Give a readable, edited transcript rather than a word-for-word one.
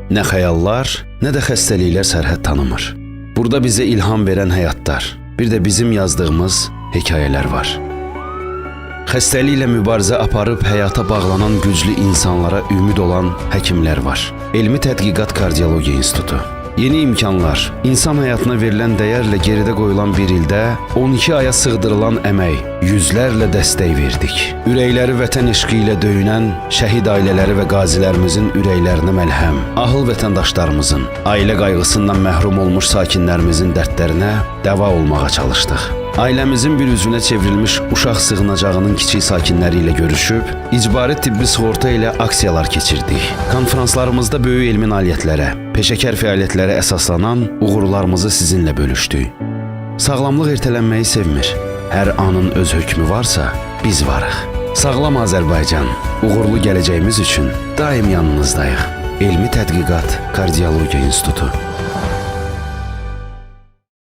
Nə xəyallar, nə də xəstəliklər sərhəd tanımır. Burada bizə ilham verən həyatlar, bir də bizim yazdığımız hekayələr var. Xəstəliklə mübarizə aparıb həyata bağlanan güclü insanlara ümid olan həkimlər var. Elmi Tədqiqat Kardiologiya İnstitutu. Yeni imkanlar, insan həyatına verilən dəyərlə geridə qoyulan bir ildə 12 aya sığdırılan əmək, yüzlərlə dəstək verdik. Ürəkləri vətən eşqi ilə döyünən şəhid ailələri və qazilərimizin ürəklərinə məlhəm, ahıl vətəndaşlarımızın, ailə qayğısından məhrum olmuş sakinlərimizin dərdlərinə dəva olmağa çalışdıq. Ailəmizin bir üzvünə çevrilmiş uşaq sığınacağının kiçik sakinləri ilə görüşüb, icbari tibbi sığorta ilə aksiyalar keçirdik. Konferanslarımızda böyük elmi nailiyyətlərə, peşəkar fəaliyyətlərə əsaslanan uğurlarımızı sizinlə bölüşdük. Sağlamlıq ertələnməyi sevmir. Hər anın öz hökmü varsa, biz varıq. Sağlam Azərbaycan, uğurlu gələcəyimiz üçün daim yanınızdayıq. Elmi Tədqiqat Kardiologiya İnstitutu.